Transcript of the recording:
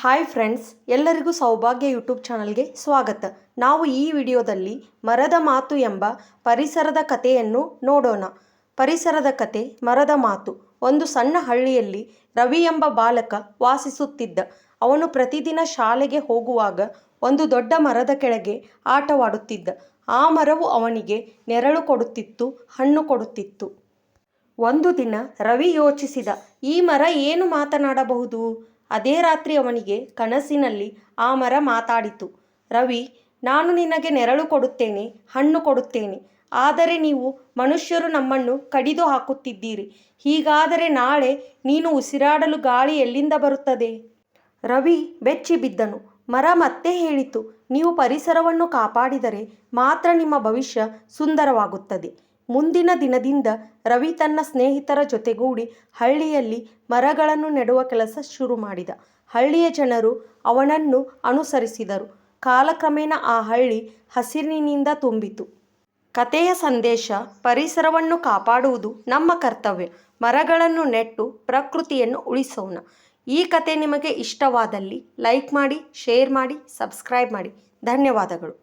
Hi friends, ಎಲ್ಲರಿಗೂ ಸೌಭಾಗ್ಯ YouTube ಚಾನಲ್ಗೆ ಸ್ವಾಗತ. ನಾವು ಈ ವಿಡಿಯೋದಲ್ಲಿ ಮರದ ಮಾತು ಎಂಬ ಪರಿಸರದ ಕಥೆಯನ್ನು ನೋಡೋಣ. ಪರಿಸರದ ಕತೆ ಮರದ ಮಾತು. ಒಂದು ಸಣ್ಣ ಹಳ್ಳಿಯಲ್ಲಿ ರವಿ ಎಂಬ ಬಾಲಕ ವಾಸಿಸುತ್ತಿದ್ದ. ಅವನು ಪ್ರತಿದಿನ ಶಾಲೆಗೆ ಹೋಗುವಾಗ ಒಂದು ದೊಡ್ಡ ಮರದ ಕೆಳಗೆ ಆಟವಾಡುತ್ತಿದ್ದ. ಆ ಮರವು ಅವನಿಗೆ ನೆರಳು ಕೊಡುತ್ತಿತ್ತು, ಹಣ್ಣು ಕೊಡುತ್ತಿತ್ತು. ಒಂದು ದಿನ ರವಿ ಯೋಚಿಸಿದ, ಈ ಮರ ಏನು ಮಾತನಾಡಬಹುದು? ಅದೇ ರಾತ್ರಿ ಅವನಿಗೆ ಕನಸಿನಲ್ಲಿ ಆ ಮರ ಮಾತಾಡಿತು. ರವಿ, ನಾನು ನಿನಗೆ ನೆರಳು ಕೊಡುತ್ತೇನೆ, ಹಣ್ಣು ಕೊಡುತ್ತೇನೆ. ಆದರೆ ನೀವು ಮನುಷ್ಯರು ನಮ್ಮನ್ನು ಕಡಿದು ಹಾಕುತ್ತಿದ್ದೀರಿ. ಹೀಗಾದರೆ ನಾಳೆ ನೀನು ಉಸಿರಾಡಲು ಗಾಳಿ ಎಲ್ಲಿಂದ ಬರುತ್ತದೆ? ರವಿ ಬೆಚ್ಚಿ ಬಿದ್ದನು. ಮರ ಮತ್ತೆ ಹೇಳಿತು, ನೀವು ಪರಿಸರವನ್ನು ಕಾಪಾಡಿದರೆ ಮಾತ್ರ ನಿಮ್ಮ ಭವಿಷ್ಯ ಸುಂದರವಾಗುತ್ತದೆ. ಮುಂದಿನ ದಿನದಿಂದ ರವಿ ತನ್ನ ಸ್ನೇಹಿತರ ಜೊತೆಗೂಡಿ ಹಳ್ಳಿಯಲ್ಲಿ ಮರಗಳನ್ನು ನೆಡುವ ಕೆಲಸ ಶುರು ಮಾಡಿದ. ಹಳ್ಳಿಯ ಜನರು ಅವನನ್ನು ಅನುಸರಿಸಿದರು. ಕಾಲಕ್ರಮೇಣ ಆ ಹಳ್ಳಿ ಹಸಿರಿನಿಂದ ತುಂಬಿತು. ಕಥೆಯ ಸಂದೇಶ: ಪರಿಸರವನ್ನು ಕಾಪಾಡುವುದು ನಮ್ಮ ಕರ್ತವ್ಯ. ಮರಗಳನ್ನು ನೆಟ್ಟು ಪ್ರಕೃತಿಯನ್ನು ಉಳಿಸೋಣ. ಈ ಕತೆ ನಿಮಗೆ ಇಷ್ಟವಾದಲ್ಲಿ ಲೈಕ್ ಮಾಡಿ, ಶೇರ್ ಮಾಡಿ, ಸಬ್ಸ್ಕ್ರೈಬ್ ಮಾಡಿ. ಧನ್ಯವಾದಗಳು.